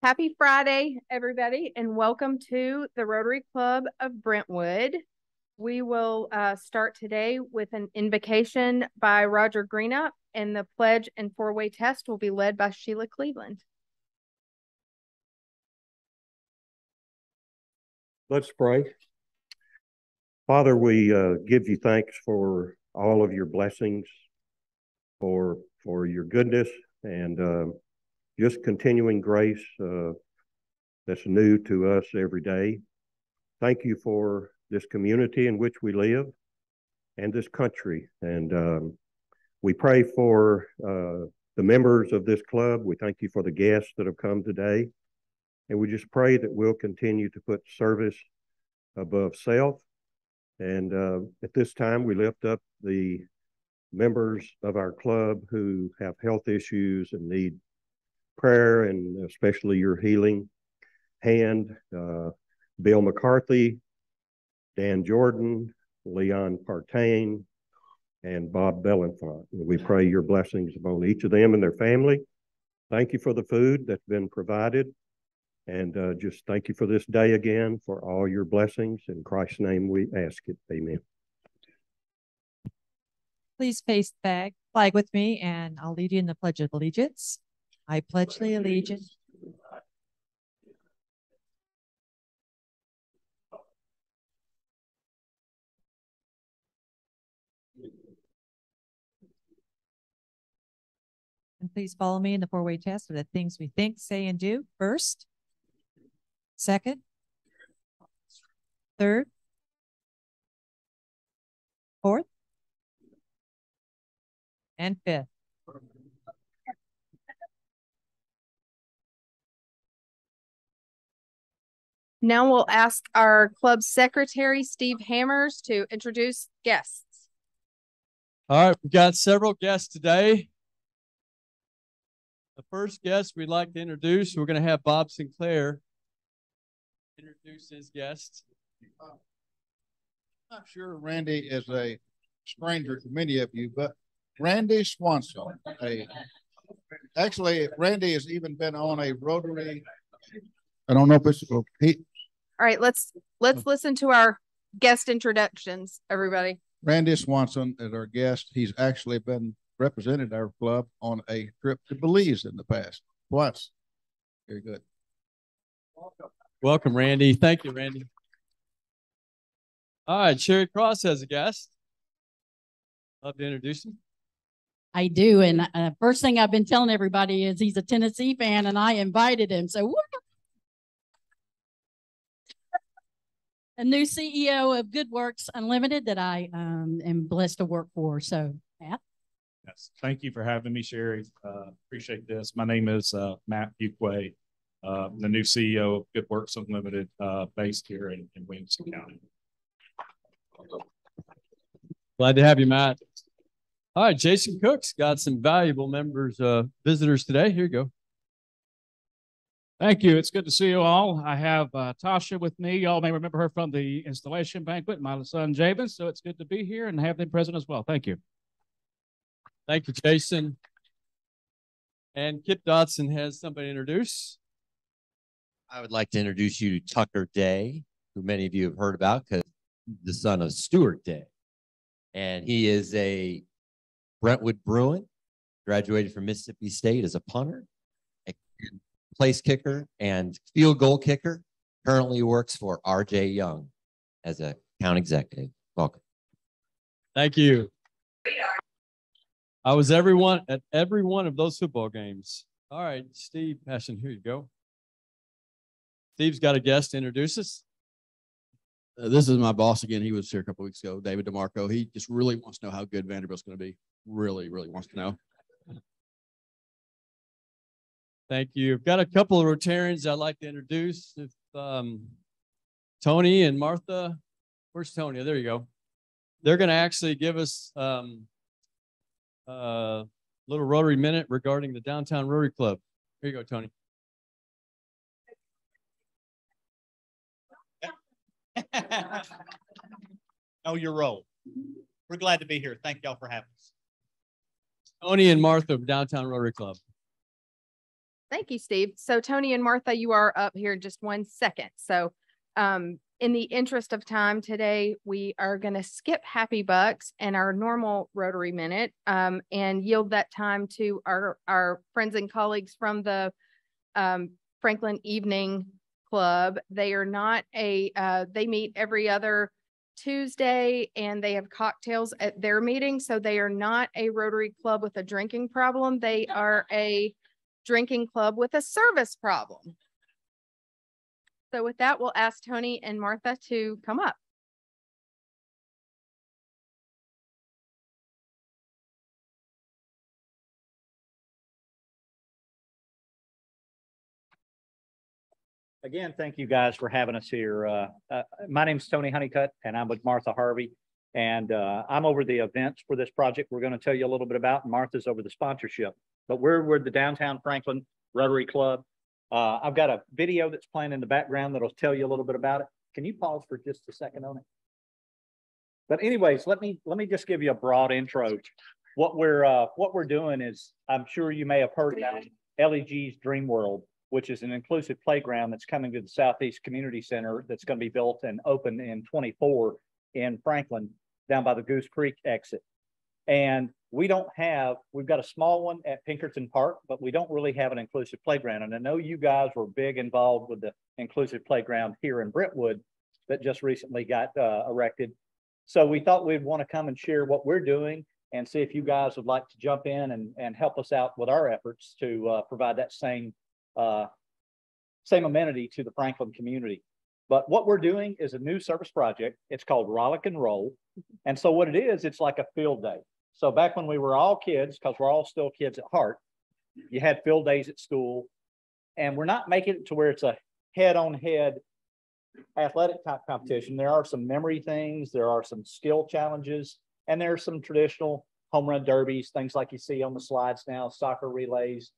Happy Friday, everybody, and welcome to the Rotary Club of Brentwood. We will start today with an invocation by Roger Greenup, and the pledge and four-way test will be led by Sheila Cleveland. Let's pray. Father, we give you thanks for all of your blessings, for your goodness, and just continuing grace that's new to us every day. Thank you for this community in which we live and this country. And we pray for the members of this club. We thank you for the guests that have come today. And we just pray that we'll continue to put service above self. And at this time, we lift up the members of our club who have health issues and need prayer, and especially your healing hand. Bill McCarthy, Dan Jordan, Leon Partain, and Bob Bellenfant. We pray your blessings upon each of them and their family. Thank you for the food that's been provided. And just thank you for this day again, for all your blessings. In Christ's name we ask it. Amen. Please face the flag with me, and I'll lead you in the Pledge of Allegiance. I pledge the allegiance. And please follow me in the four-way test of the things we think, say, and do. First, second, third, fourth, and fifth. Now we'll ask our club secretary, Steve Hammers, to introduce guests. All right, we've got several guests today. The first guest we'd like to introduce, we're going to have Bob Sinclair introduce his guest. I'm not sure Randy is a stranger to many of you, but Randy Swanson. Actually, Randy has even been on a Rotary. I don't know if it's all right. Let's listen to our guest introductions, everybody. Randy Swanson is our guest. He's actually been represented our club on a trip to Belize in the past twice. Very good. Welcome, Randy. Thank you, Randy. All right, Sherry Cross has a guest. Love to introduce him. I do, and first thing I've been telling everybody is he's a Tennessee fan, and I invited him. So, a new CEO of Good Works Unlimited that I am blessed to work for. So, Matt. Yes, thank you for having me, Sherry. Appreciate this. My name is Matt Buquay, the new CEO of Good Works Unlimited, based here in Williamson County. Glad to have you, Matt. All right, Jason Cook's got some valuable visitors today. Here you go. Thank you. It's good to see you all. I have Tasha with me. Y'all may remember her from the installation banquet, my son Jabin. So it's good to be here and have them present as well. Thank you. Thank you, Jason. And Kip Dodson has somebody to introduce. I would like to introduce you to Tucker Day, who many of you have heard about because the son of Stuart Day. And he is a Brentwood Bruin, graduated from Mississippi State as a punter, a place kicker, and field goal kicker. Currently works for R.J. Young as a account executive. Welcome. Thank you. I was at every one of those football games. All right, Steve Passion, here you go. Steve's got a guest to introduce us. This is my boss again. He was here a couple of weeks ago, David DeMarco. He just really wants to know how good Vanderbilt's going to be. Really, really wants to know. Thank you. I've got a couple of Rotarians I'd like to introduce. If Tony and Martha, where's Tony? There you go. They're going to actually give us a little Rotary minute regarding the Downtown Rotary Club. Here you go, Tony. Know your role. We're glad to be here. Thank y'all for having us. Tony and Martha of Downtown Rotary Club. Thank you, Steve. So Tony and Martha, you are up here in just 1 second. So in the interest of time today, we are going to skip Happy Bucks and our normal Rotary Minute and yield that time to our friends and colleagues from the Franklin Evening Club. They are not they meet every other Tuesday and they have cocktails at their meeting. So they are not a Rotary Club with a drinking problem. They are a drinking club with a service problem. So with that, we'll ask Tony and Martha to come up. Again, thank you guys for having us here. My name's Tony Honeycutt, and I'm with Martha Harvey, and I'm over the events for this project we're going to tell you a little bit about, and Martha's over the sponsorship. But we're the Downtown Franklin Rotary Club. I've got a video that's playing in the background that'll tell you a little bit about it. Can you pause for just a second on it? But anyways, let me just give you a broad intro. What we're doing is, I'm sure you may have heard about LEG's Dream World, which is an inclusive playground that's coming to the Southeast Community Center that's going to be built and open in 24 in Franklin, down by the Goose Creek exit. And we've got a small one at Pinkerton Park, but we don't really have an inclusive playground. And I know you guys were big involved with the inclusive playground here in Brentwood that just recently got erected. So we thought we'd want to come and share what we're doing and see if you guys would like to jump in and help us out with our efforts to provide that same amenity to the Franklin community. But what we're doing is a new service project. It's called Rollick and Roll. And so what it is, it's like a field day. So back when we were all kids, because we're all still kids at heart, you had field days at school, and we're not making it to where it's a head-on-head athletic type competition. There are some memory things, there are some skill challenges, and there are some traditional home run derbies, things like you see on the slides now, soccer relays,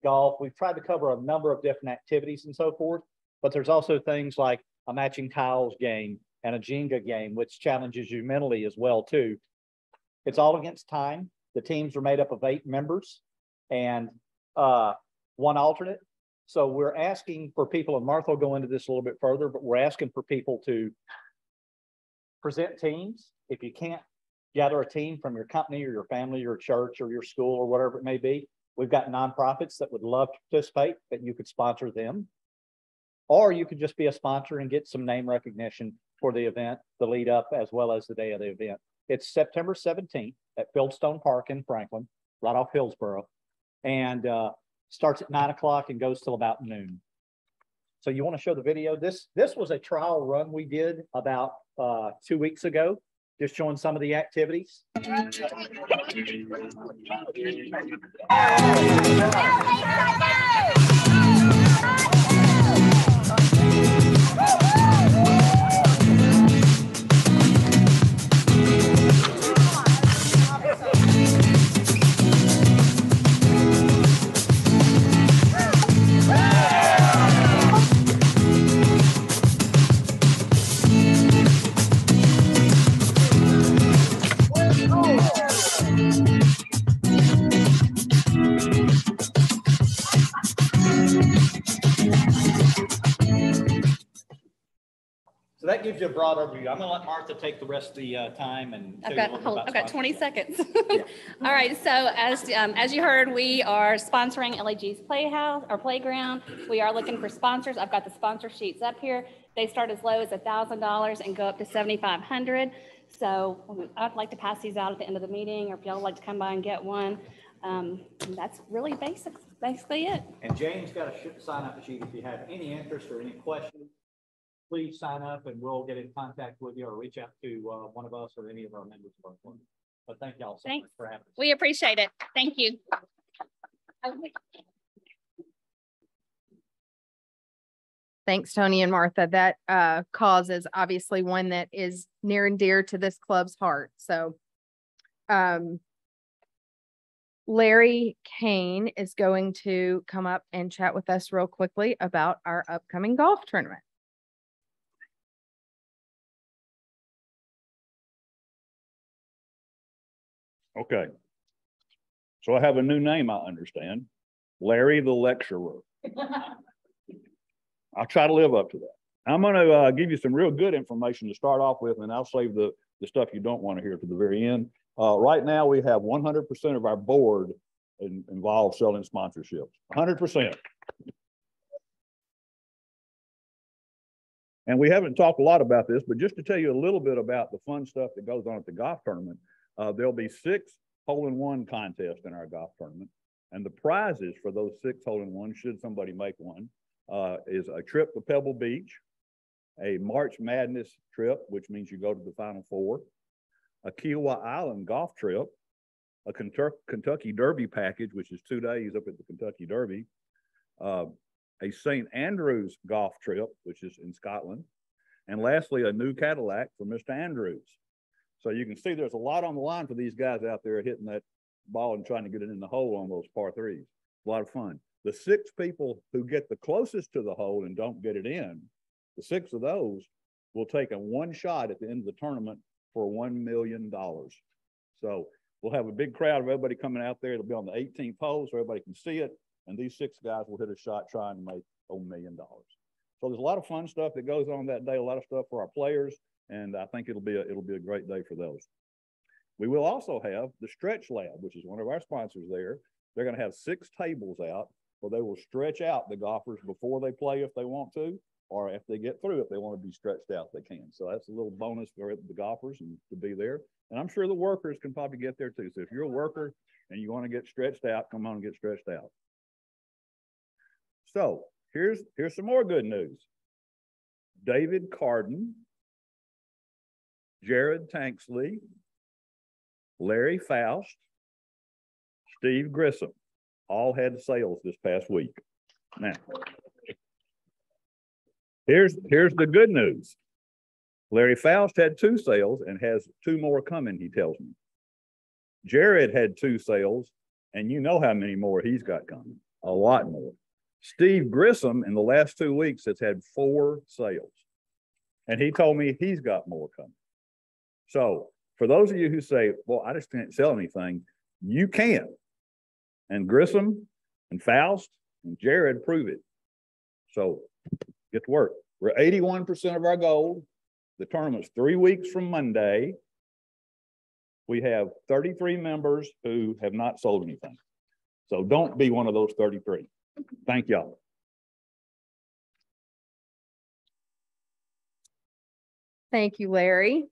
golf. We've tried to cover a number of different activities and so forth, but there's also things like a matching tiles game and a Jenga game, which challenges you mentally as well too. It's all against time. The teams are made up of 8 members and 1 alternate. So we're asking for people, and Martha will go into this a little bit further, but we're asking for people to present teams. If you can't gather a team from your company or your family or church or your school or whatever it may be, we've got nonprofits that would love to participate, that you could sponsor them. Or you could just be a sponsor and get some name recognition for the event, the lead up, as well as the day of the event. It's September 17th at Fieldstone Park in Franklin, right off Hillsborough, and starts at 9 o'clock and goes till about noon. So you want to show the video? This was a trial run we did about 2 weeks ago, just showing some of the activities. So that gives you a broad overview. I'm going to let Martha take the rest of the time and I've got 20 seconds. Yeah. All right. So as you heard, we are sponsoring LAG's Playhouse or Playground. We are looking for sponsors. I've got the sponsor sheets up here. They start as low as $1,000 and go up to $7,500. So I'd like to pass these out at the end of the meeting, or if y'all would like to come by and get one. That's really basically it. And Jane's got a sign-up sheet. If you have any interest or any questions, please sign up and we'll get in contact with you or reach out to one of us or any of our members of our club. But thank y'all so much for having us. We appreciate it. Thank you. Thanks, Tony and Martha. That cause is obviously one that is near and dear to this club's heart. So Larry Kane is going to come up and chat with us real quickly about our upcoming golf tournament. Okay. So I have a new name, I understand. Larry the lecturer. I'll try to live up to that. I'm going to give you some real good information to start off with, and I'll save the stuff you don't want to hear to the very end. Right now, we have 100% of our board involved selling sponsorships. 100%. And we haven't talked a lot about this, but just to tell you a little bit about the fun stuff that goes on at the golf tournament, there'll be 6 hole-in-one contests in our golf tournament. And the prizes for those 6 hole-in-ones, should somebody make one, is a trip to Pebble Beach, a March Madness trip, which means you go to the Final Four, a Kiowa Island golf trip, a Kentucky Derby package, which is 2 days up at the Kentucky Derby, a St. Andrews golf trip, which is in Scotland, and lastly, a new Cadillac for Mr. Andrews. So you can see there's a lot on the line for these guys out there hitting that ball and trying to get it in the hole on those par 3s. A lot of fun. The 6 people who get the closest to the hole and don't get it in, the 6 of those will take a 1 shot at the end of the tournament for $1 million. So we'll have a big crowd of everybody coming out there. It'll be on the 18th hole so everybody can see it. And these 6 guys will hit a shot trying to make $1 million. So there's a lot of fun stuff that goes on that day, a lot of stuff for our players. And I think it'll be a great day for those. We will also have the Stretch Lab, which is one of our sponsors there. They're going to have 6 tables out where they will stretch out the golfers before they play if they want to, or if they get through, if they want to be stretched out, they can. So that's a little bonus for the golfers and to be there. And I'm sure the workers can probably get there too. So if you're a worker and you want to get stretched out, come on and get stretched out. So here's some more good news. David Carden, Jared Tanksley, Larry Faust, Steve Grissom, all had sales this past week. Now, here's the good news. Larry Faust had 2 sales and has 2 more coming, he tells me. Jared had 2 sales, and you know how many more he's got coming, a lot more. Steve Grissom in the last 2 weeks has had 4 sales, and he told me he's got more coming. So for those of you who say, well, I just can't sell anything, you can. And Grissom and Faust and Jared prove it. So get to work. We're 81% of our goal. The tournament's 3 weeks from Monday. We have 33 members who have not sold anything. So don't be one of those 33. Thank y'all. Thank you, Larry.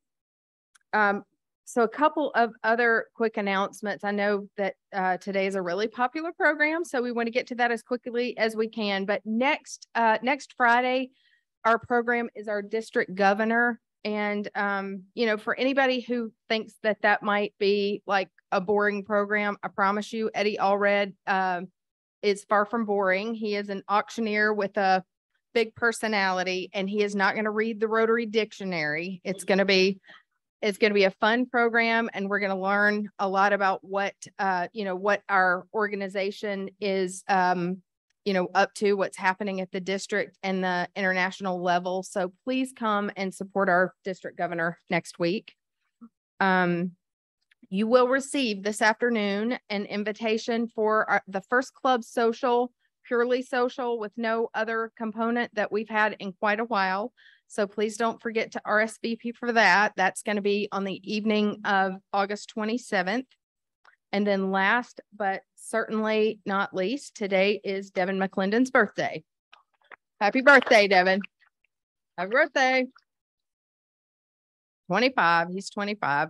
So a couple of other quick announcements. I know that today is a really popular program, so we want to get to that as quickly as we can. But next Friday, our program is our district governor. And, you know, for anybody who thinks that might be like a boring program, I promise you, Eddie Allred is far from boring. He is an auctioneer with a big personality, and he is not going to read the Rotary dictionary. It's going to be a fun program, and we're going to learn a lot about what our organization is, up to, what's happening at the district and the international level. So please come and support our district governor next week. You will receive this afternoon an invitation for the first club social, purely social, with no other component that we've had in quite a while. So please don't forget to RSVP for that. That's going to be on the evening of August 27th. And then last, but certainly not least, today is Devin McClendon's birthday. Happy birthday, Devin. Happy birthday. 25. He's 25.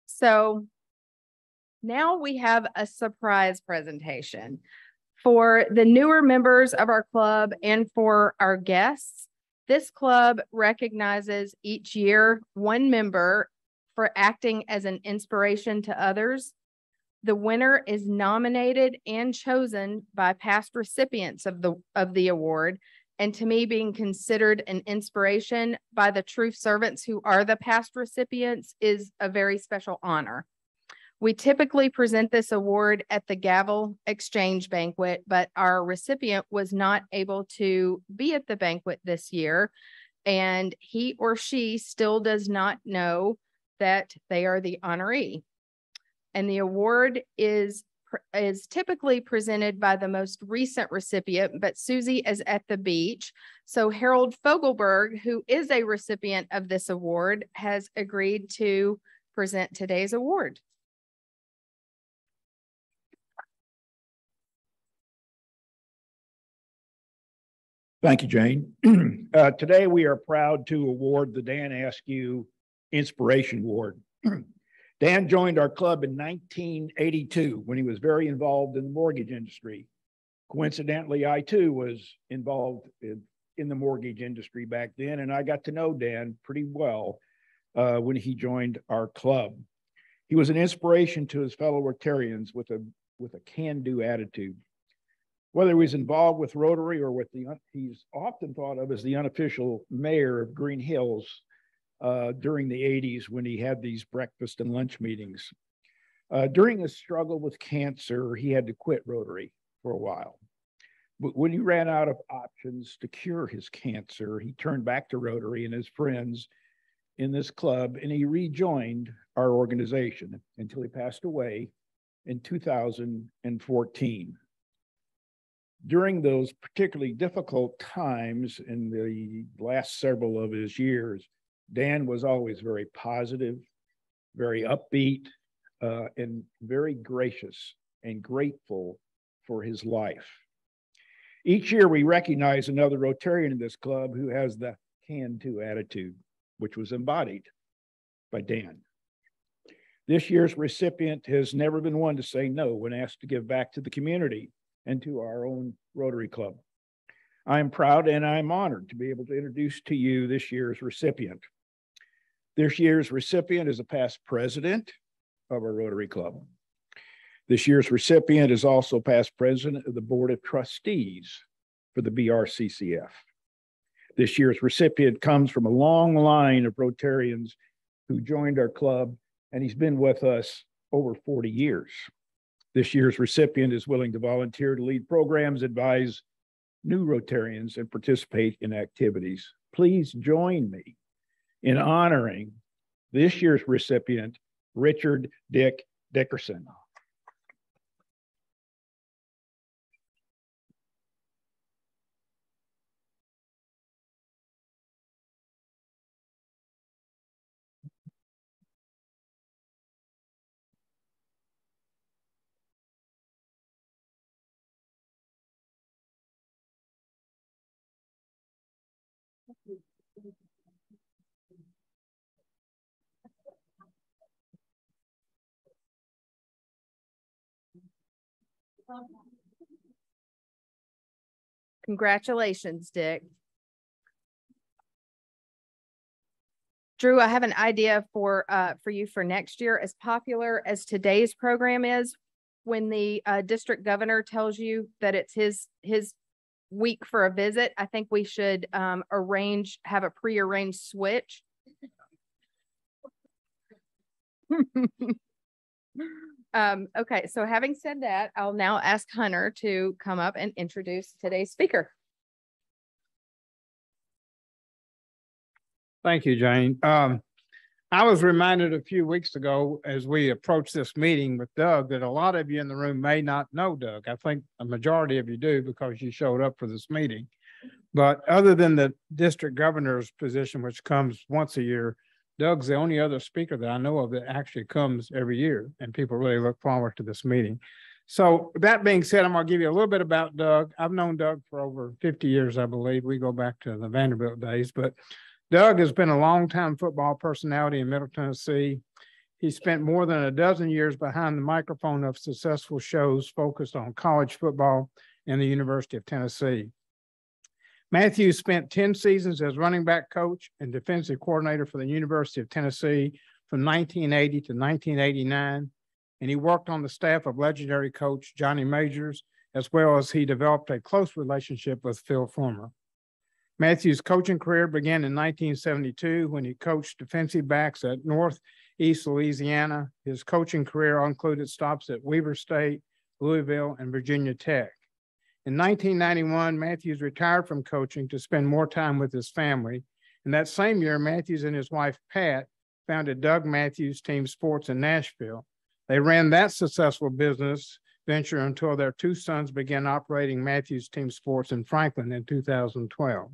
So now we have a surprise presentation for the newer members of our club and for our guests. This club recognizes each year one member for acting as an inspiration to others. The winner is nominated and chosen by past recipients of the award, and to me, being considered an inspiration by the true servants who are the past recipients is a very special honor. We typically present this award at the Gavel Exchange Banquet, but our recipient was not able to be at the banquet this year, and he or she still does not know that they are the honoree. And the award is is typically presented by the most recent recipient, but Susie is at the beach. So Harold Fogelberg, who is a recipient of this award, has agreed to present today's award. Thank you, Jane. Today we are proud to award the Dan Askew Inspiration Award. Dan joined our club in 1982 when he was very involved in the mortgage industry. Coincidentally, I too was involved in the mortgage industry back then, and I got to know Dan pretty well when he joined our club. He was an inspiration to his fellow Rotarians with a can-do attitude. Whether he was involved with Rotary or with he's often thought of as the unofficial mayor of Green Hills during the 80s when he had these breakfast and lunch meetings. During his struggle with cancer, he had to quit Rotary for a while. But when he ran out of options to cure his cancer, he turned back to Rotary and his friends in this club, and he rejoined our organization until he passed away in 2014. During those particularly difficult times in the last several of his years, Dan was always very positive, very upbeat, and very gracious and grateful for his life. Each year we recognize another Rotarian in this club who has the can-do attitude, which was embodied by Dan. This year's recipient has never been one to say no when asked to give back to the community and to our own Rotary Club. I am proud and I'm honored to be able to introduce to you this year's recipient. This year's recipient is a past president of our Rotary Club. This year's recipient is also past president of the Board of Trustees for the BRCCF. This year's recipient comes from a long line of Rotarians who joined our club, and he's been with us over 40 years. This year's recipient is willing to volunteer to lead programs, advise new Rotarians, and participate in activities. Please join me in honoring this year's recipient, Richard Dick Dickerson. Congratulations, Dick. Drew, I have an idea for you for next year. As popular as today's program is, when the district governor tells you that it's his week for a visit, I think we should have a prearranged switch. Okay, so having said that, I'll now ask Hunter to come up and introduce today's speaker. Thank you, Jane. I was reminded a few weeks ago as we approached this meeting with Doug that a lot of you in the room may not know Doug. I think a majority of you do because you showed up for this meeting. But other than the district governor's position, which comes once a year, Doug's the only other speaker that I know of that actually comes every year, and people really look forward to this meeting. So that being said, I'm going to give you a little bit about Doug. I've known Doug for over 50 years, I believe. We go back to the Vanderbilt days, but Doug has been a longtime football personality in Middle Tennessee. He spent more than a dozen years behind the microphone of successful shows focused on college football and the University of Tennessee. Mathews spent 10 seasons as running back coach and defensive coordinator for the University of Tennessee from 1980 to 1989, and he worked on the staff of legendary coach Johnny Majors, as well as he developed a close relationship with Phil Fulmer. Mathews' coaching career began in 1972 when he coached defensive backs at Northeast Louisiana. His coaching career included stops at Weber State, Louisville, and Virginia Tech. In 1991, Mathews retired from coaching to spend more time with his family. And that same year, Mathews and his wife, Pat, founded Doug Mathews Team Sports in Nashville. They ran that successful business venture until their two sons began operating Mathews Team Sports in Franklin in 2012.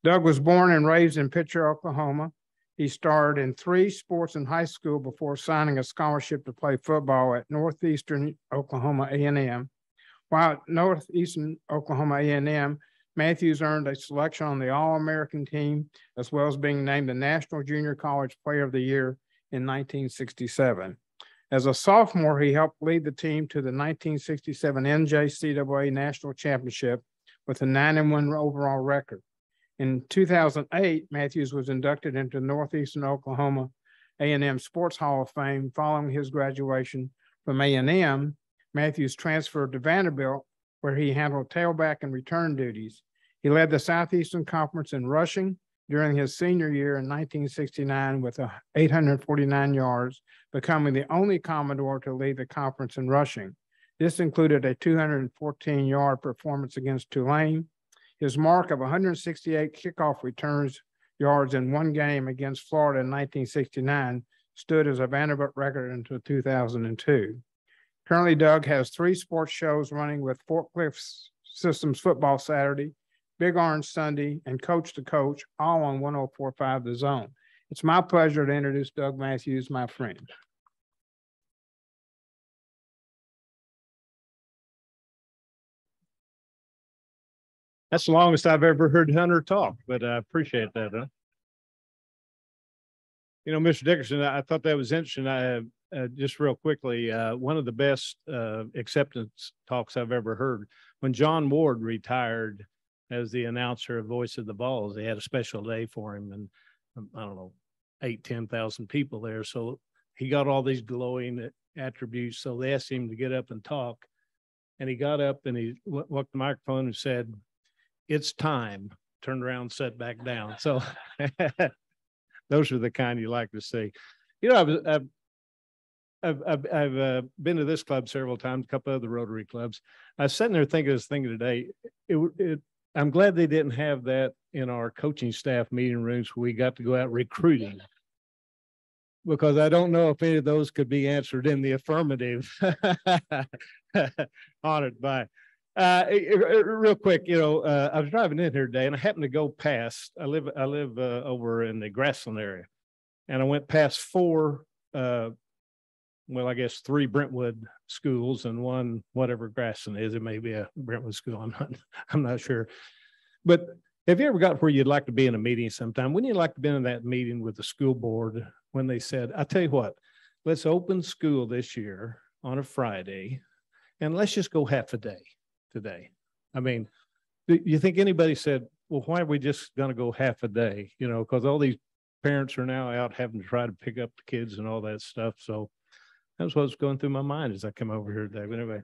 Doug was born and raised in Pitcher, Oklahoma. He starred in 3 sports in high school before signing a scholarship to play football at Northeastern Oklahoma A&M. While at Northeastern Oklahoma A&M, Mathews earned a selection on the All-American team, as well as being named the National Junior College Player of the Year in 1967. As a sophomore, he helped lead the team to the 1967 NJCAA National Championship with a 9-1 overall record. In 2008, Mathews was inducted into the Northeastern Oklahoma A&M Sports Hall of Fame. Following his graduation from A&M, Mathews transferred to Vanderbilt, where he handled tailback and return duties. He led the Southeastern Conference in rushing during his senior year in 1969 with 849 yards, becoming the only Commodore to lead the conference in rushing. This included a 214-yard performance against Tulane. His mark of 168 kickoff returns yards in one game against Florida in 1969 stood as a Vanderbilt record until 2002. Currently, Doug has 3 sports shows running with Forklift Systems Football Saturday, Big Orange Sunday, and Coach to Coach, all on 104.5 The Zone. It's my pleasure to introduce Doug Mathews, my friend. That's the longest I've ever heard Hunter talk, but I appreciate that. Huh? You know, Mr. Dickerson, I thought that was interesting. Just real quickly, one of the best acceptance talks I've ever heard. When John Ward retired as the announcer of Voice of the Balls, they had a special day for him, and I don't know, 8,000-10,000 people there. So he got all these glowing attributes. So they asked him to get up and talk, and he got up and he walked the microphone and said, "It's time." Turned around and sat back down. So those are the kind you like to see. You know, I've been to this club several times, a couple of other Rotary clubs. I was sitting there thinking this thing today. I'm glad they didn't have that in our coaching staff meeting rooms where we got to go out recruiting, because I don't know if any of those could be answered in the affirmative on it by. Real quick, you know, I was driving in here today and I happened to go past, I live over in the Grassland area, and I went past 4, well, I guess 3 Brentwood schools and 1, whatever Grassland is. It may be a Brentwood school. I'm not sure. But have you ever got where you'd like to be in a meeting sometime? Wouldn't you like to be in that meeting with the school board when they said, I tell you what, let's open school this year on a Friday and let's just go half a day today. I mean, do you think anybody said, well, why are we just going to go half a day? You know, because all these parents are now out having to try to pick up the kids and all that stuff. So that's what's going through my mind as I come over here today. But anyway,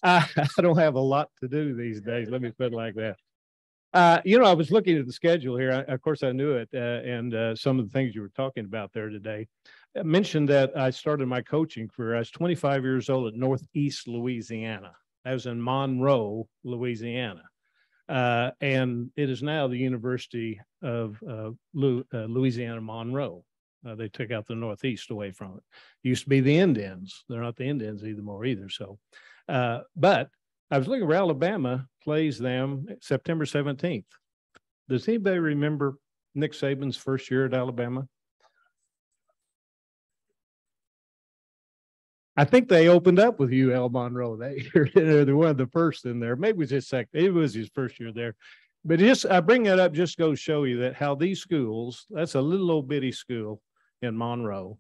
I don't have a lot to do these days. Let me put it like that. You know, I was looking at the schedule here. Of course, I knew it. And some of the things you were talking about there today. I mentioned that I started my coaching career. I was 25 years old at Northeast Louisiana. I was in Monroe, Louisiana. And it is now the University of Louisiana Monroe. They took out the Northeast away from it. Used to be the Indians. They're not the Indians anymore either. So, but I was looking where Alabama plays them September 17th. Does anybody remember Nick Saban's first year at Alabama? I think they opened up with UL Monroe that year. They're one of the first in there. Maybe it was his second. It was his first year there. But just I bring that up just to go show you that how these schools, that's a little old bitty school in Monroe.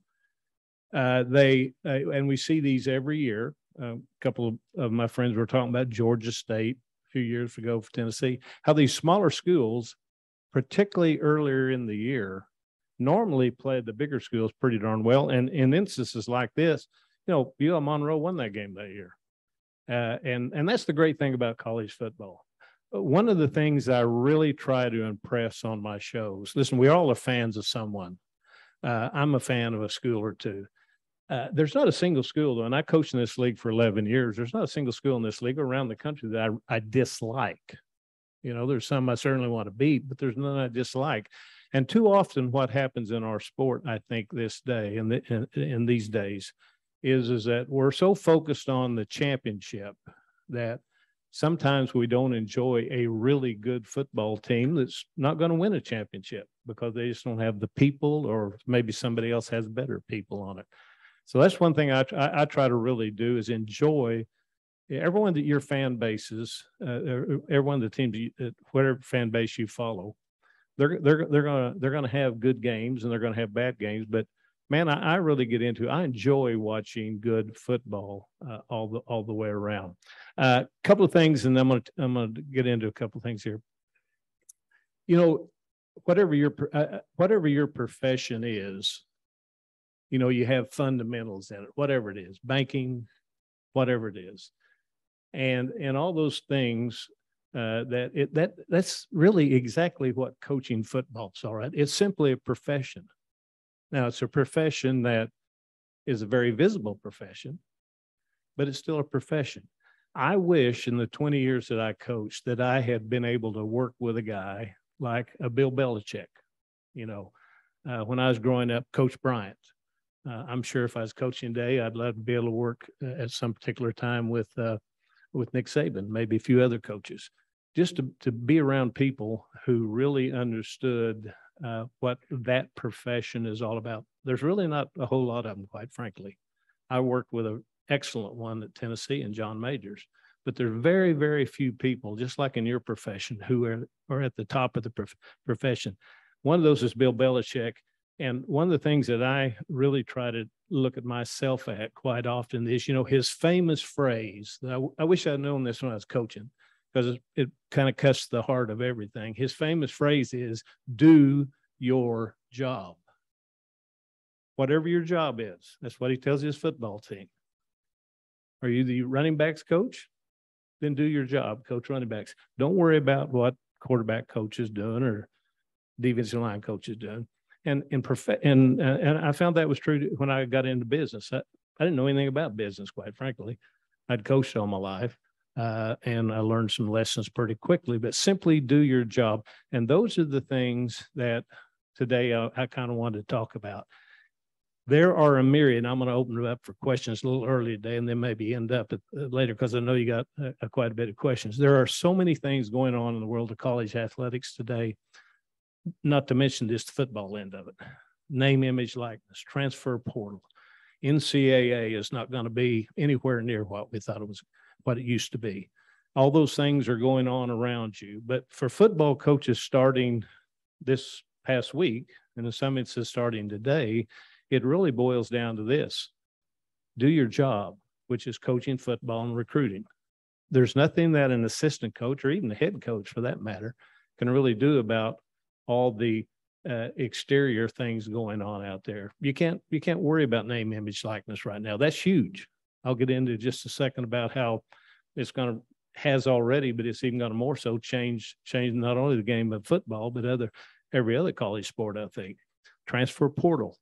And we see these every year. A couple of my friends were talking about Georgia State a few years ago for Tennessee, how these smaller schools, particularly earlier in the year, normally played the bigger schools pretty darn well. And in instances like this, you know, UL Monroe won that game that year. And that's the great thing about college football. One of the things I really try to impress on my shows, listen, we all are fans of someone. I'm a fan of a school or two. There's not a single school, though, and I coached in this league for 11 years. There's not a single school in this league around the country that I dislike. You know, there's some I certainly want to beat, but there's none I dislike. And too often what happens in our sport, I think, this day and in these days, is that we're so focused on the championship that sometimes we don't enjoy a really good football team that's not going to win a championship because they just don't have the people, or maybe somebody else has better people on it. So that's one thing I try to really do, is enjoy everyone that your fan bases, everyone the teams, whatever fan base you follow. They're gonna have good games and they're gonna have bad games, but man, I really get into. I enjoy watching good football all the way around. A couple of things, and I'm gonna get into a couple of things here. You know, whatever your profession is, you know, you have fundamentals in it. Whatever it is, banking, whatever it is, and all those things. That's really exactly what coaching football is. All right, it's simply a profession. Now, it's a profession that is a very visible profession, but it's still a profession. I wish in the 20 years that I coached that I had been able to work with a guy like a Bill Belichick. You know, when I was growing up, Coach Bryant. I'm sure if I was coaching today, I'd love to be able to work at some particular time with Nick Saban, maybe a few other coaches, just to be around people who really understood what that profession is all about. There's really not a whole lot of them, quite frankly. I worked with an excellent one at Tennessee, and John Majors, but there's very, very few people, just like in your profession, who are at the top of the profession. One of those is Bill Belichick. And one of the things that I really try to look at myself at quite often is, you know, his famous phrase. I wish I'd known this when I was coaching, because it kind of cuts the heart of everything. His famous phrase is, do your job. Whatever your job is, that's what he tells his football team. Are you the running backs coach? Then do your job, coach running backs. Don't worry about what quarterback coach is doing or defensive line coach is doing. And I found that was true when I got into business. I didn't know anything about business, quite frankly. I'd coached all my life, and I learned some lessons pretty quickly. But simply do your job, and those are the things that today I kind of wanted to talk about. There are a myriad. I'm going to open it up for questions a little early today, and then maybe end up later, because I know you got quite a bit of questions. There are so many things going on in the world of college athletics today. Not to mention just the football end of it. Name, image, likeness, transfer portal. NCAA is not going to be anywhere near what we thought it was, what it used to be. All those things are going on around you. But for football coaches starting this past week, and in some instances starting today, it really boils down to this. Do your job, which is coaching football and recruiting. There's nothing that an assistant coach, or even the head coach for that matter, can really do about all the exterior things going on out there. You can't worry about name, image, likeness right now. That's huge. I'll get into just a second about how it's has already, but it's even going to more so change not only the game of football, but every other college sport, I think. Transfer portal,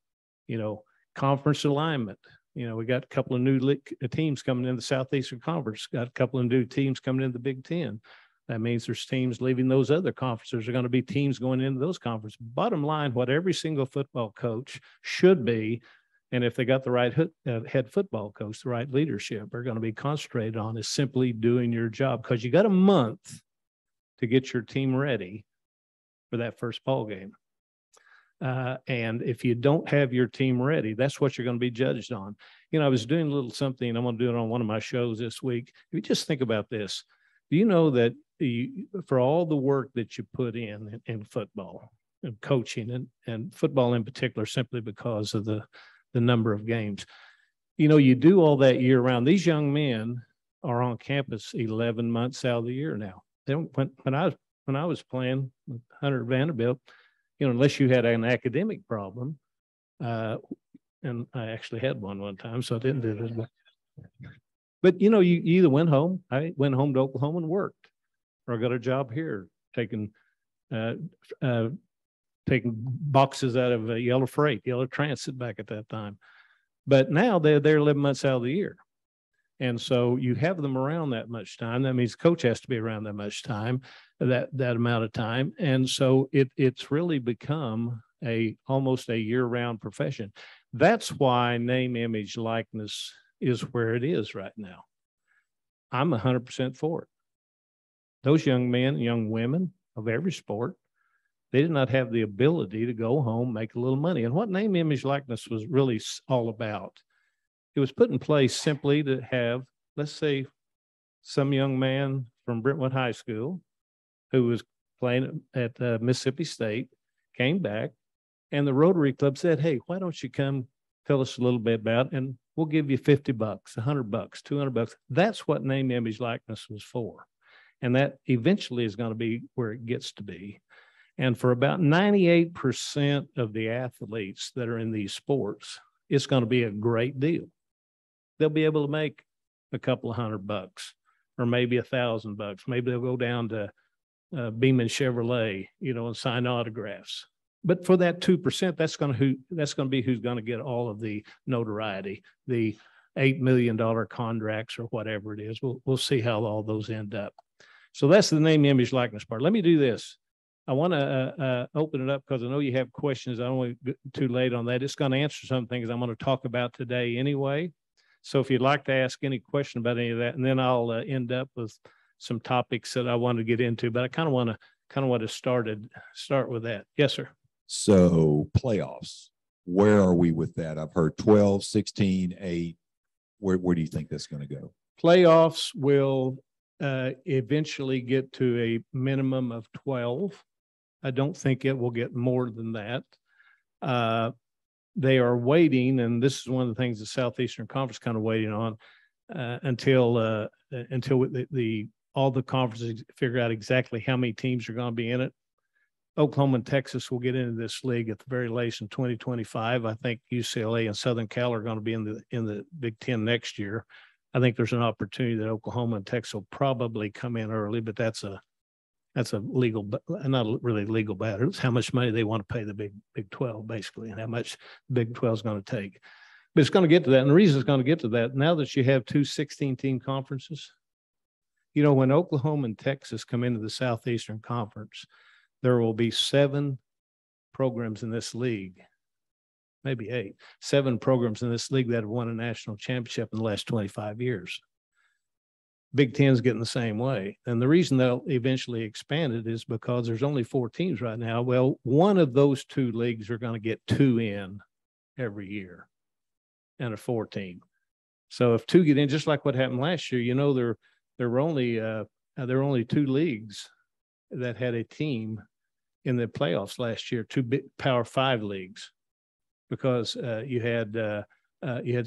you know, conference alignment. You know, we got a couple of new teams coming in the Southeastern Conference, got a couple of new teams coming in the Big Ten. That means there's teams leaving those other conferences. There's going to be teams going into those conferences. Bottom line, what every single football coach should be, and if they got the right head football coach, the right leadership, are going to be concentrated on, is simply doing your job, because you got a month to get your team ready for that first ball game. And if you don't have your team ready, that's what you're going to be judged on. You know, I was doing a little something, I'm going to do it on one of my shows this week. If you just think about this, do you know that for all the work that you put in football and coaching and football in particular, simply because of the number of games, you know, you do all that year round. These young men are on campus 11 months out of the year now. They don't, when I was playing with Hunter Vanderbilt, you know, unless you had an academic problem, and I actually had one time, so I didn't do this. But you know, you either went home. I went home to Oklahoma and worked, or I got a job here taking boxes out of Yellow Freight, Yellow Transit back at that time. But now they're there 11 months out of the year. And so you have them around that much time. That means the coach has to be around that much time, that amount of time. And so it's really become almost a year-round profession. That's why name, image, likeness is where it is right now. I'm 100% for it. Those young men, young women of every sport, they did not have the ability to go home, make a little money. And what name, image, likeness was really all about, it was put in place simply to have, let's say, some young man from Brentwood High School who was playing at Mississippi State, came back, and the Rotary Club said, hey, why don't you come tell us a little bit about it, and we'll give you $50, $100, $200. That's what name, image, likeness was for. And that eventually is going to be where it gets to be. And for about 98% of the athletes that are in these sports, it's going to be a great deal. They'll be able to make a couple of $100 or maybe $1,000. Maybe they'll go down to Beeman Chevrolet, and sign autographs. But for that 2%, that's going to be who's going to get all of the notoriety, the $8 million contracts or whatever it is. We'll see how all those end up. So that's the name, image, likeness part. Let me do this. I want to open it up because I know you have questions. I don't want to get too late on that. It's going to answer some things I'm going to talk about today anyway. So if you'd like to ask any question about any of that, and then I'll end up with some topics that I want to get into. But I kind of want to start with that. Yes, sir. So playoffs, where are we with that? I've heard 12, 16, 8. Where do you think that's going to go? Playoffs will eventually get to a minimum of 12. I don't think it will get more than that. They are waiting, and this is one of the things the Southeastern Conference kind of waiting on until all the conferences figure out exactly how many teams are going to be in it. Oklahoma and Texas will get into this league at the very latest in 2025. I think UCLA and Southern Cal are going to be in the Big Ten next year. I think there's an opportunity that Oklahoma and Texas will probably come in early, but that's a legal, not really legal matter. It's how much money they want to pay the Big 12, basically, and how much Big 12 is going to take. But it's going to get to that. And the reason it's going to get to that, now that you have two 16-team conferences, when Oklahoma and Texas come into the Southeastern Conference, there will be 7 programs in this league, maybe 8, 7 programs in this league that have won a national championship in the last 25 years. Big Ten's getting the same way. And the reason they'll eventually expand it is because there's only 4 teams right now. Well, one of those 2 leagues are going to get 2 in every year and a 4 team. So if 2 get in, just like what happened last year, there were only 2 leagues that had a team in the playoffs last year, 2 big Power 5 leagues, because you had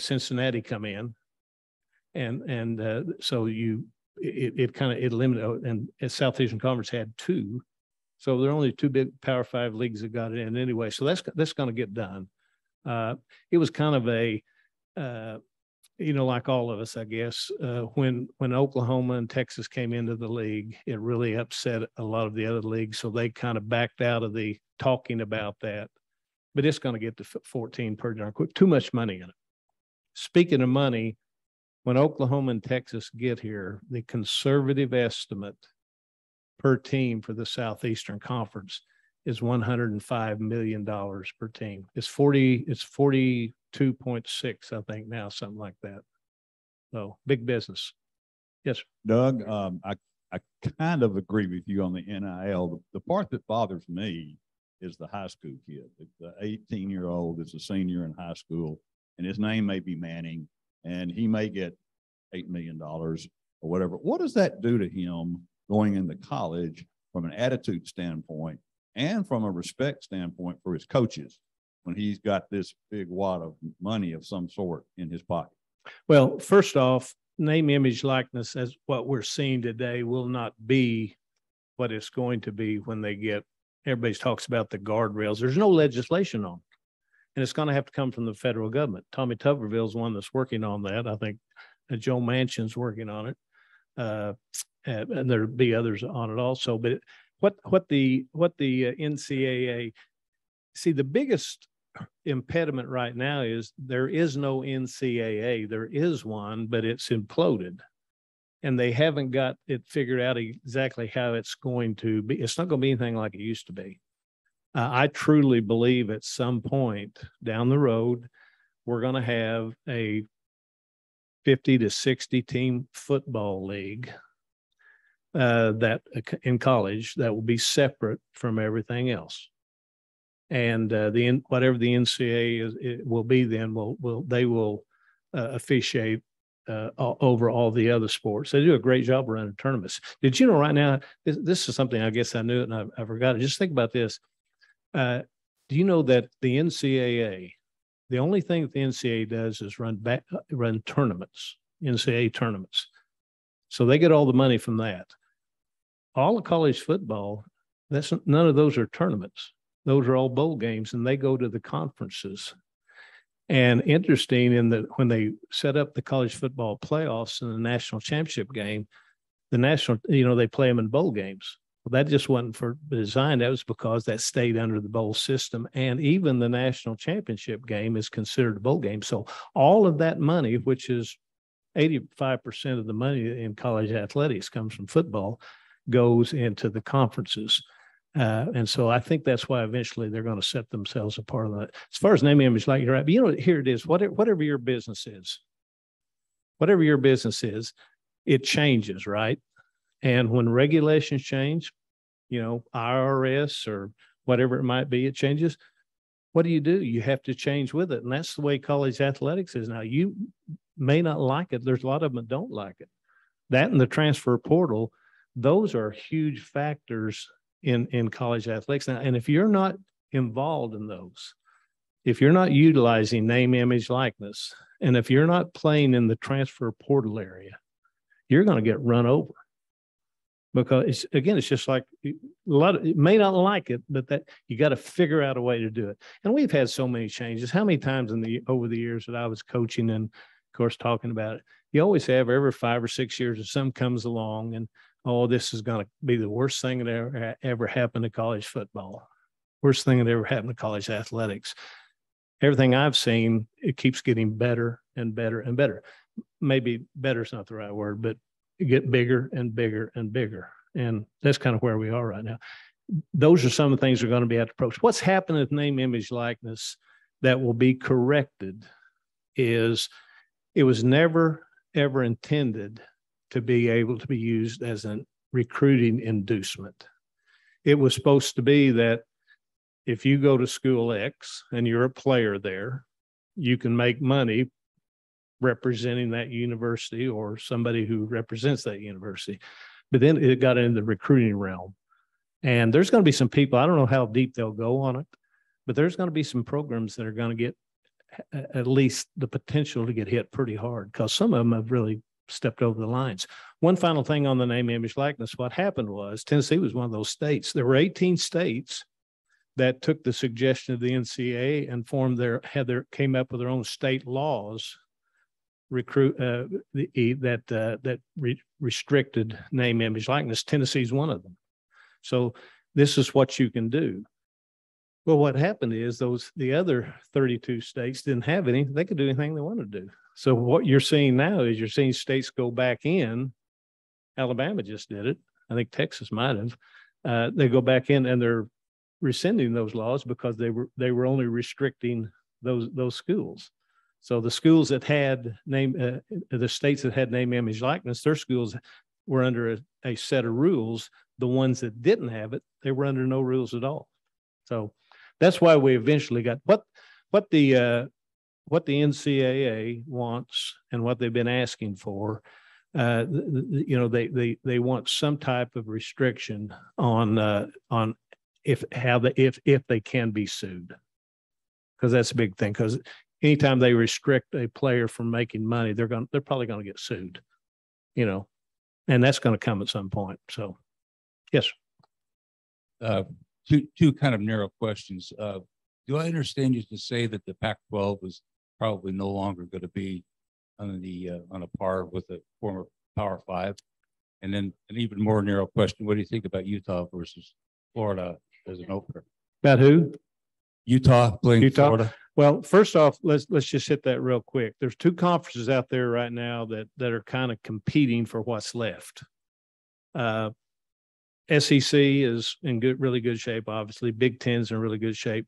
Cincinnati come in, and so it kind of eliminated, and Southeastern Conference had 2, so there are only 2 big Power 5 leagues that got it in anyway. So that's going to get done. It was kind of a like all of us, I guess, when Oklahoma and Texas came into the league, it really upset a lot of the other leagues. So they kind of backed out of the talking about that. But it's going to get to 14 per darn quick. Too much money in it. Speaking of money, when Oklahoma and Texas get here, the conservative estimate per team for the Southeastern Conference is $105 million per team. It's 42.6, I think now, something like that. So big business. Yes, sir. Doug, I kind of agree with you on the NIL. The part that bothers me is the high school kid. The 18-year-old is a senior in high school, and his name may be Manning, and he may get $8 million or whatever. What does that do to him going into college from an attitude standpoint and from a respect standpoint for his coaches when he's got this big wad of money of some sort in his pocket? Well, first off, name, image, likeness, as what we're seeing today, will not be what it's going to be when they get, everybody talks about the guardrails. There's no legislation on it, and it's going to have to come from the federal government. Tommy Tuberville's one that's working on that. I think Joe Manchin's working on it, and there'll be others on it also. But what the NCAA, see, the biggest impediment right now is there is no NCAA. There is one, but it's imploded, and they haven't got it figured out exactly how it's going to be. It's not going to be anything like it used to be. I truly believe at some point down the road, we're going to have a 50 to 60 team football league that in college that will be separate from everything else. And whatever the NCAA it will be, then they will officiate over all the other sports. They do a great job running tournaments. Did you know right now, this is something I guess I knew it and I forgot it. Just think about this. Do you know that the NCAA, the only thing that the NCAA does is run tournaments, NCAA tournaments. So they get all the money from that. All of college football, none of those are tournaments. Those are all bowl games, and they go to the conferences. And interesting in that when they set up the college football playoffs and the national championship game, they play them in bowl games. Well, that just wasn't for design. That was because that stayed under the bowl system. And even the national championship game is considered a bowl game. So all of that money, which is 85% of the money in college athletics comes from football, goes into the conferences. And so I think that's why eventually they're going to set themselves apart on that. As far as name, image, like you're right, but here it is, whatever your business is, it changes, right? And when regulations change, IRS or whatever it might be, it changes. What do? You have to change with it. And that's the way college athletics is now. You may not like it. There's a lot of them that don't like it. That and the transfer portal, those are huge factors in college athletics now. And if you're not involved in those, if you're not utilizing name, image, likeness, and if you're not playing in the transfer portal area, you're going to get run over. Because it's just like you may not like it, but that you got to figure out a way to do it. And we've had so many changes. How many times over the years that I was coaching and, of course, talking about it, you always have every 5 or 6 years if something comes along and, oh, this is going to be the worst thing that ever happened to college football. Worst thing that ever happened to college athletics. Everything I've seen, it keeps getting better and better and better. Maybe better is not the right word, but get bigger and bigger and bigger. And that's kind of where we are right now. Those are some of the things we're going to be able to approach. What's happened with name, image, likeness that will be corrected is it was never, ever intended to be able to be used as a recruiting inducement. It was supposed to be that if you go to school X and you're a player there, you can make money representing that university or somebody who represents that university. But then it got into the recruiting realm. And there's going to be some people, I don't know how deep they'll go on it, but there's going to be some programs that are going to get at least the potential to get hit pretty hard because some of them have really stepped over the lines. One final thing on the name, image, likeness. What happened was Tennessee was one of those states. There were 18 states that took the suggestion of the NCAA and came up with their own state laws restricted name, image, likeness. Tennessee's one of them. So this is what you can do. Well, what happened is the other 32 states didn't have any. They could do anything they wanted to do. So what you're seeing now is you're seeing states go back in. Alabama just did it. I think Texas might have. They go back in and they're rescinding those laws because they were only restricting those schools. So the schools that had the states that had name, image, likeness, their schools were under a set of rules. The ones that didn't have it, they were under no rules at all. So that's why we eventually got what the NCAA wants and what they've been asking for. They want some type of restriction on if they can be sued, because that's a big thing. Because anytime they restrict a player from making money, they're probably going to get sued, and that's going to come at some point. So, yes. Two kind of narrow questions. Do I understand you to say that the Pac-12 is probably no longer going to be on a par with the former Power Five? And then an even more narrow question: what do you think about Utah versus Florida as an opener? About who? Utah playing Florida. Well, first off, let's just hit that real quick. There's two conferences out there right now that are kind of competing for what's left. SEC is in really good shape, obviously. Big Ten's in really good shape.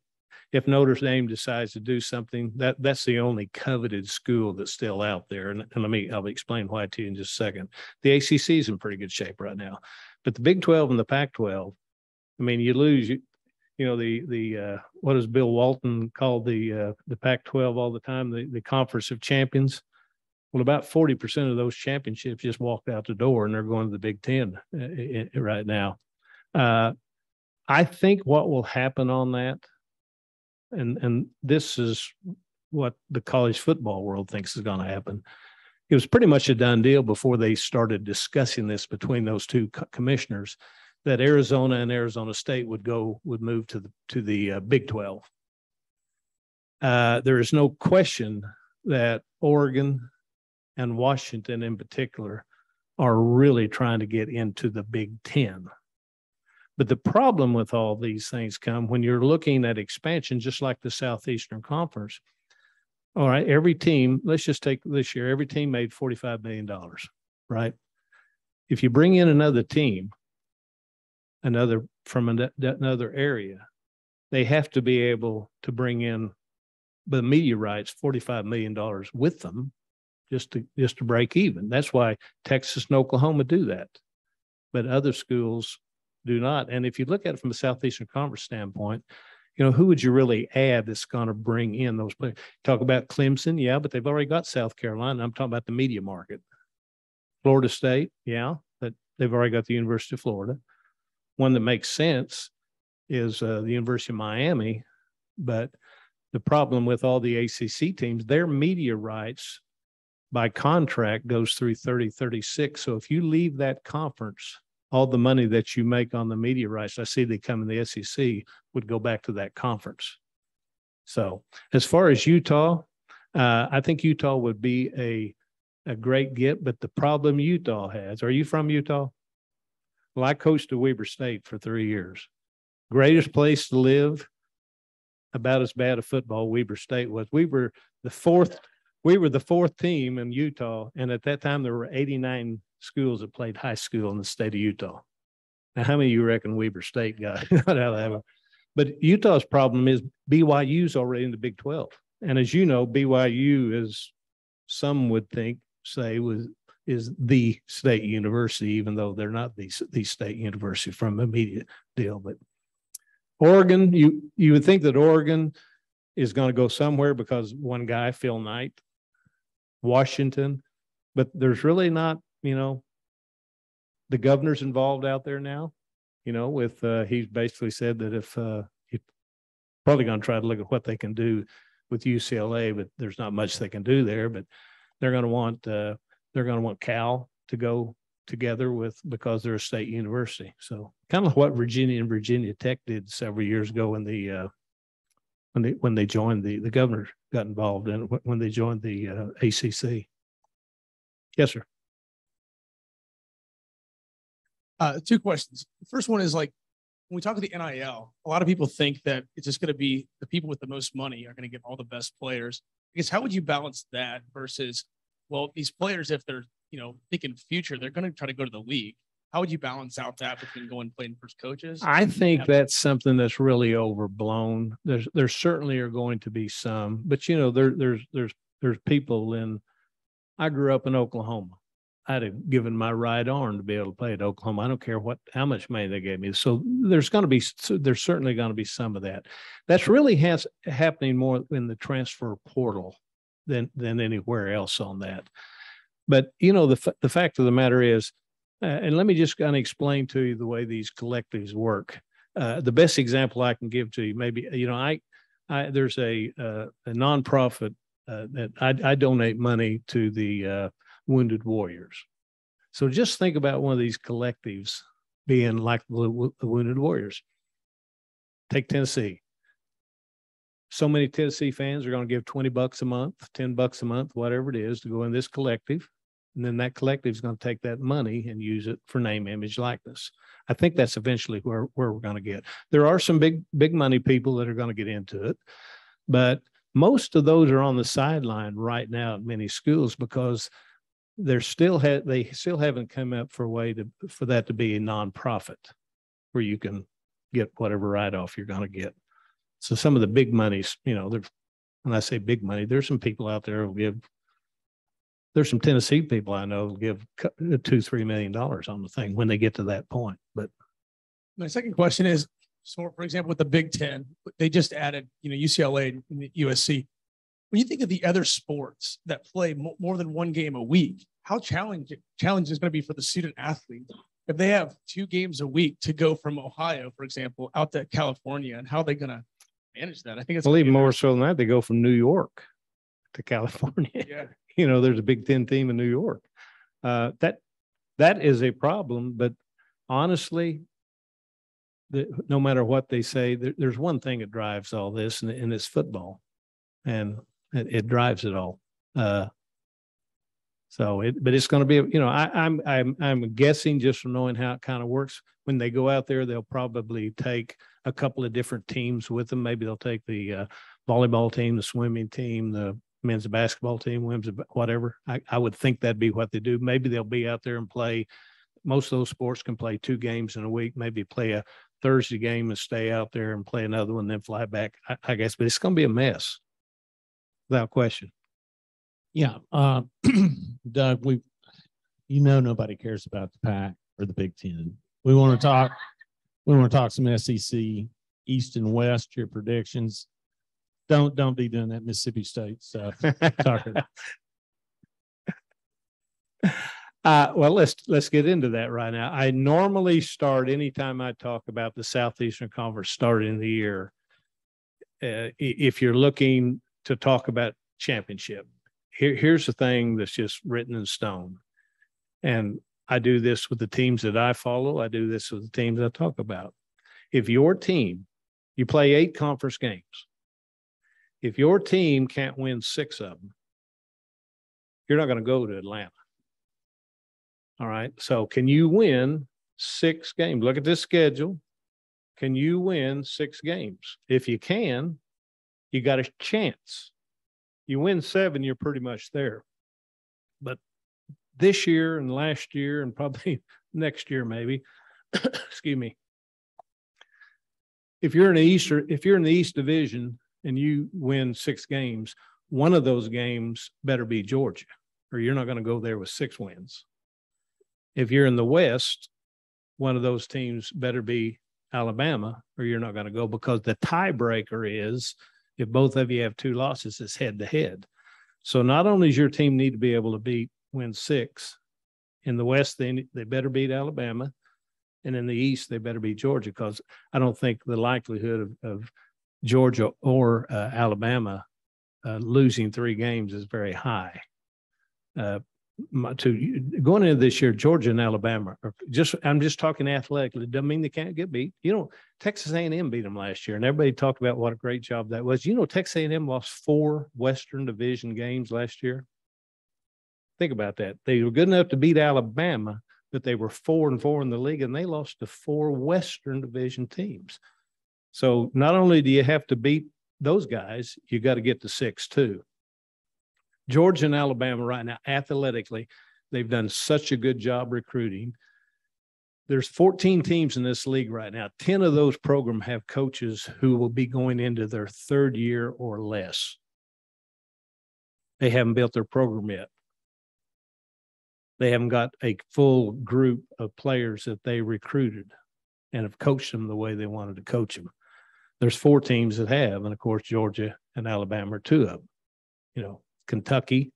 If Notre Dame decides to do something, that's the only coveted school that's still out there. And I'll explain why to you in just a second. The ACC is in pretty good shape right now, but the Big 12 and the Pac-12, I mean, you lose, what does Bill Walton call the Pac-12 all the time? The Conference of Champions. Well, about 40% of those championships just walked out the door, and they're going to the Big Ten right now. I think what will happen on that, and this is what the college football world thinks is going to happen. It was pretty much a done deal before they started discussing this between those two commissioners, that Arizona and Arizona State would move to the Big 12. There is no question that Oregon and Washington in particular are really trying to get into the Big 10. But the problem with all these things come when you're looking at expansion, just like the Southeastern Conference. All right, every team, let's just take this year, every team made $45 million, right? If you bring in another team, from another area, they have to be able to bring in the media rights, $45 million with them, just to break even. That's why Texas and Oklahoma do that, but other schools do not. And if you look at it from a Southeastern Conference standpoint, who would you really add that's going to bring in those players? Talk about Clemson, yeah, but they've already got South Carolina. I'm talking about the media market. Florida State, yeah, but they've already got the University of Florida. One that makes sense is the University of Miami, but the problem with all the ACC teams, their media rights by contract goes through 30-36. So if you leave that conference, all the money that you make on the media rights, I see they come in the SEC, would go back to that conference. So as far as Utah, I think Utah would be a great get, but the problem Utah has, are you from Utah? Well, I coached at Weber State for 3 years. Greatest place to live, about as bad a football Weber State was. We were the fourth team in Utah, and at that time there were 89 schools that played high school in the state of Utah. Now, how many of you reckon Weber State got out of that one? But Utah's problem is BYU's already in the Big 12. And as you know, BYU is, some would say is the state university, even though they're not the state university from a media deal. But Oregon, you would think that Oregon is going to go somewhere because one guy, Phil Knight, Washington, but there's really not, the governor's involved out there now, with he's basically said that if he's probably going to try to look at what they can do with UCLA, but there's not much they can do there. But they're going to want Cal to go together because they're a state university. So kind of what Virginia and Virginia Tech did several years ago when they joined the governor got involved in it, when they joined the ACC. Yes, sir. Two questions. The first one is, when we talk of the NIL, a lot of people think that it's just going to be the people with the most money are going to get all the best players. I guess, how would you balance that versus, well, these players, if they're, thinking future, they're going to try to go to the league. How would you balance out that between going and playing for coaches? I think that's something that's really overblown. There certainly are going to be some, but there's people I grew up in Oklahoma. I'd have given my right arm to be able to play at Oklahoma. I don't care how much money they gave me. So there's certainly going to be some of that. That's really happening more in the transfer portal than anywhere else on that. But the fact of the matter is, and let me just kind of explain to you the way these collectives work. The best example I can give to you, maybe there's a nonprofit that I donate money to the Wounded Warriors. So just think about one of these collectives being like the Wounded Warriors. Take Tennessee. So many Tennessee fans are going to give $20 a month, $10 a month, whatever it is, to go in this collective. And then that collective is going to take that money and use it for name, image, likeness. I think that's eventually where we're going to get. There are some big money people that are going to get into it, but most of those are on the sideline right now at many schools because they still haven't come up for a way for that to be a nonprofit. where you can get whatever write-off you're going to get. So some of the big monies, you know, when I say big money, there's some people out there who give, there's some Tennessee people I know who give $2-3 million on the thing when they get to that point. But my second question is, so for example, with the Big Ten, they just added, you know, UCLA and USC. When you think of the other sports that play more than one game a week, how challenging is going to be for the student athlete if they have 2 games a week to go from Ohio, for example, out to California, and how are they going to manage that? I think it's even more so than that, they go from New York to California. Yeah. You know, there's a Big Ten team in New York. That is a problem, but honestly, no matter what they say, there's one thing that drives all this, and it's football, and it drives it all. But it's going to be, you know, I'm guessing just from knowing how it kind of works. When they go out there, they'll probably take a couple of different teams with them. Maybe they'll take the volleyball team, the swimming team, the men's basketball team, women's whatever. I would think that'd be what they do. Maybe they'll be out there and play. Most of those sports can play 2 games in a week. Maybe play a Thursday game and stay out there and play another one, then fly back. I guess, but it's going to be a mess, without question. Yeah, Doug, you know, nobody cares about the Pac or the Big Ten. We want to talk some SEC East and West. Your predictions. Don't be doing that Mississippi State stuff, Tucker. Well, let's get into that right now. I normally start anytime I talk about the Southeastern Conference starting the year. If you're looking to talk about championship, here's the thing that's just written in stone. And I do this with the teams that I follow. I do this with the teams I talk about. If your team, you play 8 conference games. If your team can't win 6 of them, you're not going to go to Atlanta. All right. So can you win 6 games? Look at this schedule. Can you win 6 games? If you can, you got a chance. You win 7, you're pretty much there. But this year and last year and probably next year, maybe, excuse me. If you're in the East Division and you win 6 games, one of those games better be Georgia, or you're not going to go there with 6 wins. If you're in the West, one of those teams better be Alabama, or you're not going to go, because the tiebreaker is if both of you have 2 losses, it's head to head. So not only does your team need to be able to win 6 in the West, they better beat Alabama, and in the East they better beat Georgia, because I don't think the likelihood of Georgia or Alabama losing 3 games is very high. Going into this year, Georgia and Alabama I'm just talking athletically. It doesn't mean they can't get beat. You know, Texas A&M beat them last year, and everybody talked about what a great job that was. You know, Texas A&M lost 4 Western Division games last year. Think about that. They were good enough to beat Alabama, but they were 4-4 in the league, and they lost to 4 Western Division teams. So not only do you have to beat those guys, you got to get to 6 too. Georgia and Alabama right now, athletically, they've done such a good job recruiting. There's 14 teams in this league right now. 10 of those programs have coaches who will be going into their 3rd year or less. They haven't built their program yet. They haven't got a full group of players that they recruited and have coached them the way they wanted to coach them. There's 4 teams that have, and of course, Georgia and Alabama are 2 of them. You know, Kentucky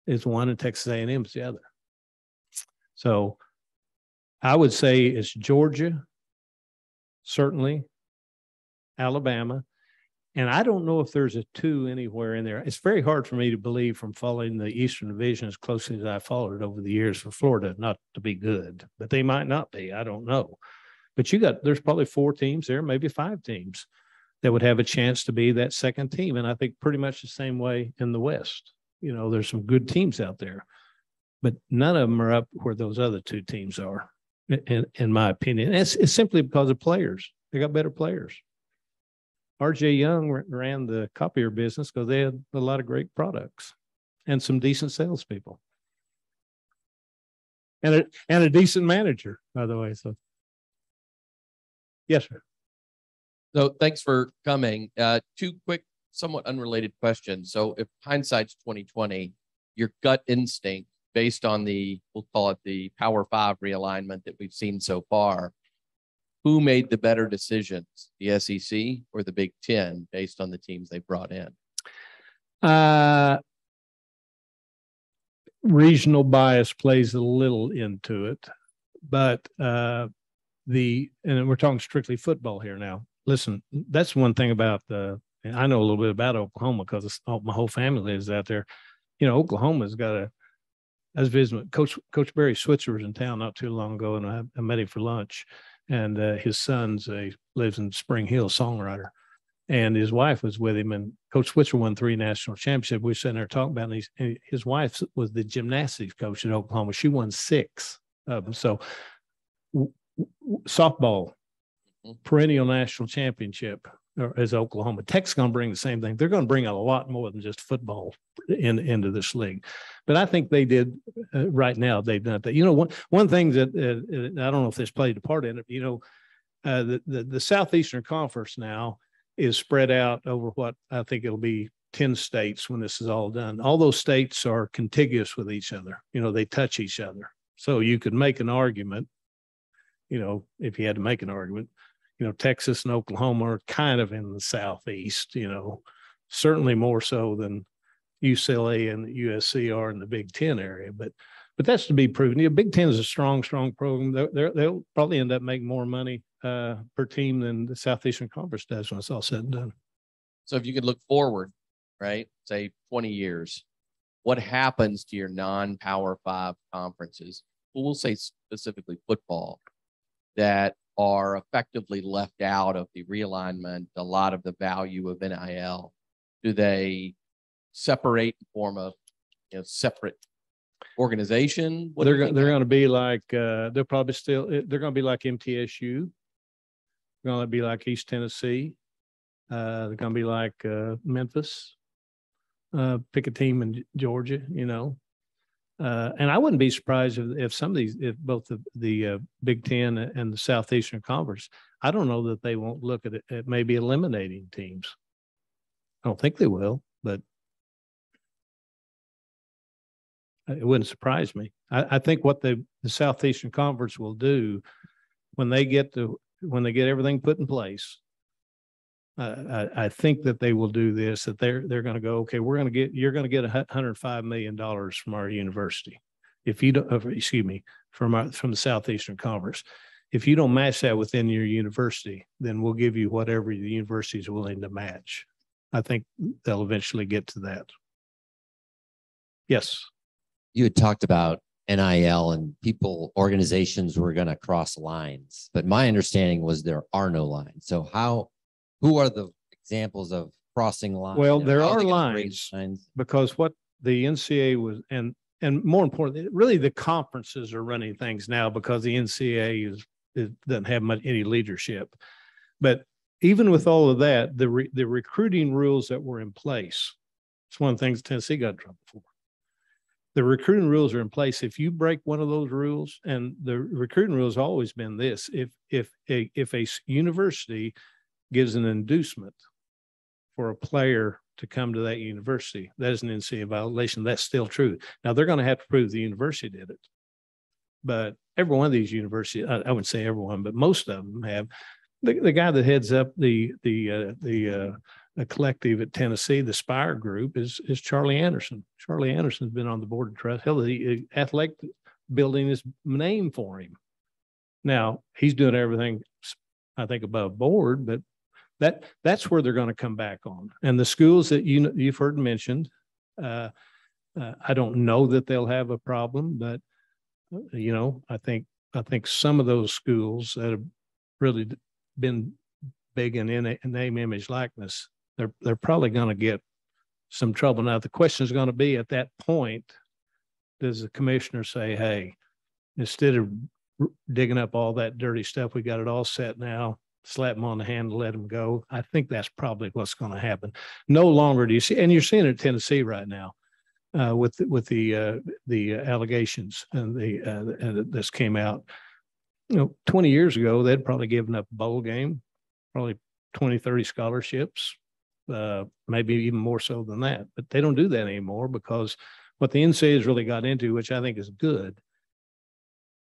is one and Texas A&M is the other. So I would say it's Georgia, certainly, Alabama, and I don't know if there's a 2 anywhere in there. It's very hard for me to believe, from following the Eastern Division as closely as I followed it over the years, for Florida not to be good, but they might not be. I don't know. But there's probably 4 teams there, maybe 5 teams that would have a chance to be that 2nd team. And I think pretty much the same way in the West. You know, there's some good teams out there, but none of them are up where those other 2 teams are, in my opinion. It's simply because of players. They got better players. R.J. Young ran the copier business because they had a lot of great products and some decent salespeople. And a decent manager, by the way. So Yes, sir. So thanks for coming. Two quick, somewhat unrelated questions. So if hindsight's 2020, your gut instinct based on the, we'll call it the Power Five realignment that we've seen so far, who made the better decisions, the SEC or the Big Ten, based on the teams they brought in? Regional bias plays a little into it, but and we're talking strictly football here now. Listen, that's one thing about and I know a little bit about Oklahoma because my whole family is out there. You know, Oklahoma's got I was visiting Coach Barry Switzer was in town not too long ago, and I met him for lunch. And his son's lives in Spring Hill, songwriter, and his wife was with him. And Coach Switzer won 3 national championships. We were sitting there talking about it, and his wife was the gymnastics coach at Oklahoma. She won 6 of them. So softball, perennial national championship as Oklahoma. Tech's going to bring the same thing. They're going to bring a lot more than just football into this league. But I think they did right now. They've done that. You know, one thing that I don't know if this played a part in it. You know, the Southeastern Conference now is spread out over what I think it'll be 10 states when this is all done. All those states are contiguous with each other. You know, they touch each other. So you could make an argument. You know, if you had to make an argument. You know, Texas and Oklahoma are kind of in the Southeast, you know, certainly more so than UCLA and USC are in the Big Ten area. But that's to be proven. The Big Ten is a strong program. They'll probably end up making more money per team than the Southeastern Conference does when it's all said and done. So if you could look forward, right, say 20 years, what happens to your non-Power 5 conferences? Well, we'll say specifically football, that are effectively left out of the realignment, a lot of the value of NIL? Do they separate and form a separate organization? They're going to be like they're probably still they're going to be like MTSU. They're going to be like East Tennessee. They're going to be like Memphis. Pick a team in Georgia, you know. And I wouldn't be surprised if some of these, if both the Big Ten and the Southeastern Conference, I don't know that they won't look at it at maybe eliminating teams. I don't think they will, but it wouldn't surprise me. I think what the Southeastern Conference will do when they get everything put in place, I think that they will do this, that they're going to go, okay, you're going to get $105 million from our university. If you don't, from the Southeastern Conference, if you don't match that within your university, then we'll give you whatever the university is willing to match. I think they'll eventually get to that. Yes. You had talked about NIL and organizations were going to cross lines, but my understanding was there are no lines. So who are the examples of crossing lines? Well, there are lines because what the NCAA was, and more importantly, really the conferences are running things now because the NCAA doesn't have any leadership. But even with all of that, the recruiting rules that were in place, it's one of the things Tennessee got in trouble for. The recruiting rules are in place. If you break one of those rules, and the recruiting rules have always been this: if a university gives an inducement for a player to come to that university, that is an NCAA violation. That's still true. Now they're going to have to prove the university did it, but every one of these universities, I wouldn't say everyone, but most of them have. The guy that heads up the collective at Tennessee, the Spire Group, is Charlie Anderson. Charlie Anderson's been on the board of trust. Hell, the athletic building is named for him. Now he's doing everything, I think, above board, but that's where they're going to come back on. And the schools that you've heard mentioned, I don't know that they'll have a problem, but I think some of those schools that have really been big in name, image, likeness, they're probably going to get some trouble. Now the question is going to be, at that point, does the commissioner say, hey, instead of digging up all that dirty stuff, we got it all set now, slap them on the hand and let them go? I think that's probably what's going to happen. No longer do you see, and you're seeing it in Tennessee right now with the allegations and this came out. 20 years ago, they'd probably given up a bowl game, probably 20, 30 scholarships, maybe even more so than that. But they don't do that anymore because what the NCAA has really got into, which I think is good,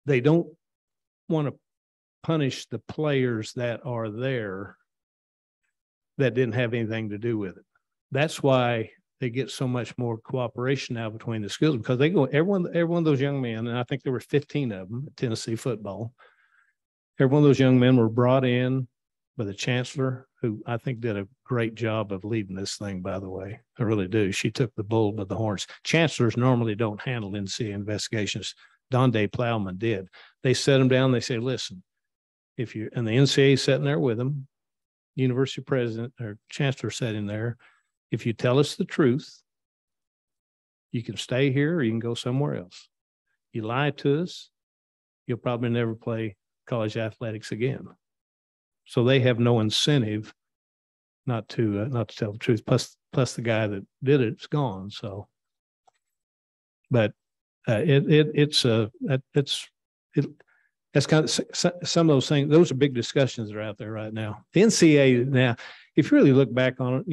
they don't want to punish the players that are there that didn't have anything to do with it. That's why they get so much more cooperation now between the schools, because they go, every one of those young men, and I think there were 15 of them at Tennessee football. Every one of those young men were brought in by the chancellor, who I think did a great job of leading this thing, by the way. I really do. She took the bull by the horns. Chancellors normally don't handle NCAA investigations. Donde Plowman did. They set them down. They say, listen, if you, and the NCAA sitting there with them, university president or chancellor sitting there, if you tell us the truth, you can stay here or you can go somewhere else. You lie to us, you'll probably never play college athletics again. So they have no incentive not to tell the truth. Plus the guy that did it's gone. So, but that's kind of some of those things. Those are big discussions that are out there right now. The NCAA now, if you really look back on it,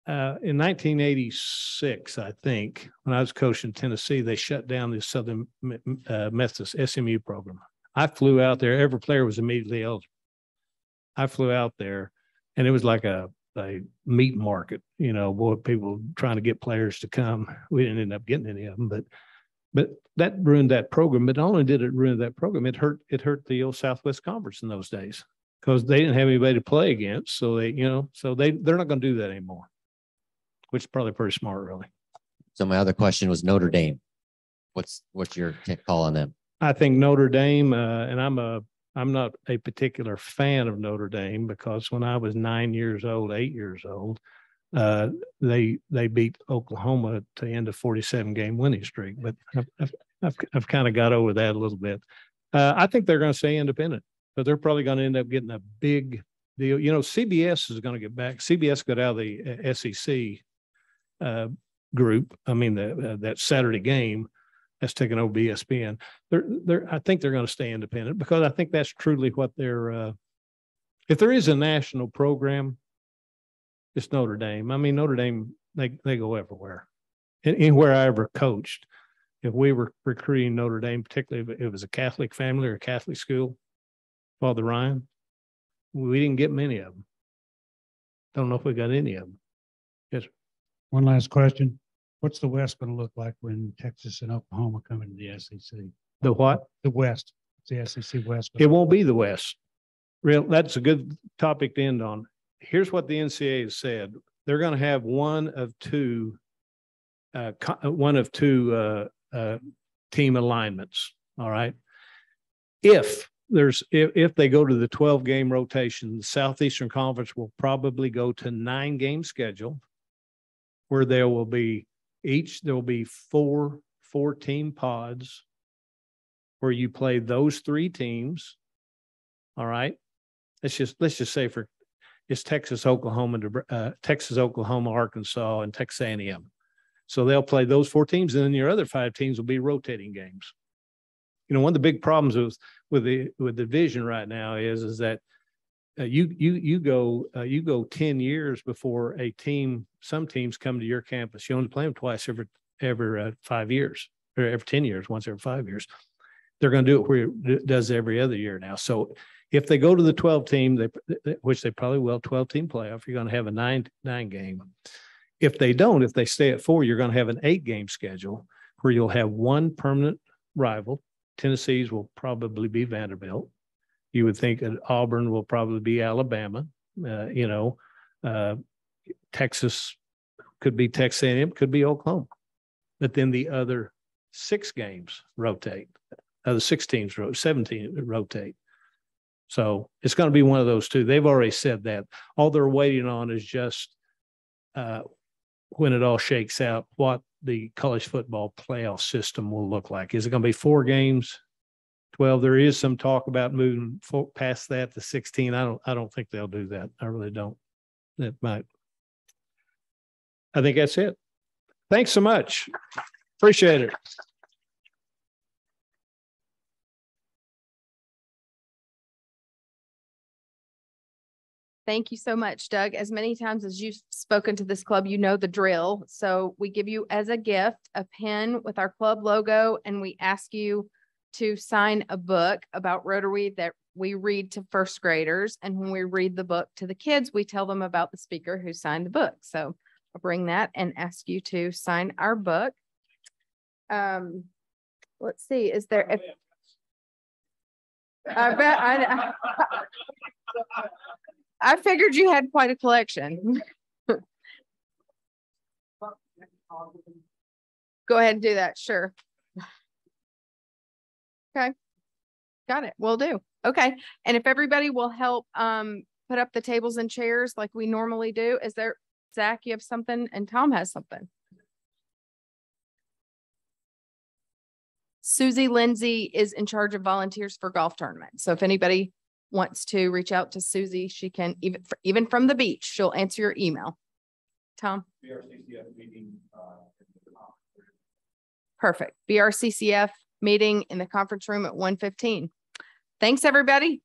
in 1986, I think, when I was coaching Tennessee, they shut down the Southern Methodist SMU program. I flew out there. Every player was immediately eligible. I flew out there, and it was like a meat market. People trying to get players to come. We didn't end up getting any of them, but that ruined that program. But not only did it ruin that program, it hurt the old Southwest Conference in those days because they didn't have anybody to play against. So they're not going to do that anymore, which is probably pretty smart, really. So my other question was Notre Dame. What's your call on them? I think Notre Dame, and I'm not a particular fan of Notre Dame because when I was 8 years old, they beat Oklahoma to end a 47-game winning streak. But I've kind of got over that a little bit. I think they're going to stay independent, but they're probably going to end up getting a big deal. CBS is going to get back. CBS got out of the SEC group. I mean, that Saturday game that's taken over ESPN. I think they're going to stay independent because I think that's truly what they're. If there is a national program, it's Notre Dame. I mean, Notre Dame, they go everywhere. Anywhere I ever coached, if we were recruiting Notre Dame, particularly if it was a Catholic family or a Catholic school, Father Ryan, we didn't get many of them. Don't know if we got any of them. Yes. One last question. What's the West going to look like when Texas and Oklahoma come into the SEC? The what? The West. The SEC West. It won't be the West. That's a good topic to end on. Here's what the NCAA has said. They're going to have one of two team alignments. All right. If they go to the 12-game rotation, the Southeastern Conference will probably go to 9-game schedule where there will be 4-team pods where you play those 3 teams. All right. Let's just say it's Texas, Oklahoma, Arkansas, and Texas A&M. So they'll play those 4 teams, and then your other 5 teams will be rotating games. One of the big problems with the division right now is that you go 10 years before some teams come to your campus. You only play them twice every 5 years, or every 10 years, once every 5 years. They're going to do it where it does every other year now. So if they go to the 12 team, which they probably will, 12-team playoff, you're going to have a 9 game. If they don't, if they stay at 4, you're going to have an 8-game schedule where you'll have one permanent rival. Tennessee's will probably be Vanderbilt. You would think that Auburn will probably be Alabama. Texas could be Texas A&M, could be Oklahoma. But then the other 6 games rotate. The 6 teams, 17 rotate. So it's going to be one of those 2. They've already said that. All they're waiting on is just when it all shakes out, what the college football playoff system will look like. Is it going to be 4 games, 12? There is some talk about moving past that to 16. I don't think they'll do that. I really don't. That might. I think that's it. Thanks so much. Appreciate it. Thank you so much, Doug. As many times as you've spoken to this club, you know the drill. So we give you as a gift a pen with our club logo, and we ask you to sign a book about Rotary that we read to first graders. And when we read the book to the kids, we tell them about the speaker who signed the book. So I'll bring that and ask you to sign our book. Let's see, is there, I figured you had quite a collection. Go ahead and do that. Sure. Okay. Got it. Will do. Okay. And if everybody will help put up the tables and chairs like we normally do. Is there, Zach, you have something and Tom has something. Susie Lindsay is in charge of volunteers for golf tournament. So if anybody wants to reach out to Susie, she can, even from the beach, she'll answer your email. Tom? BRCCF meeting. Perfect. BRCCF meeting in the conference room at 1:15. Thanks, everybody.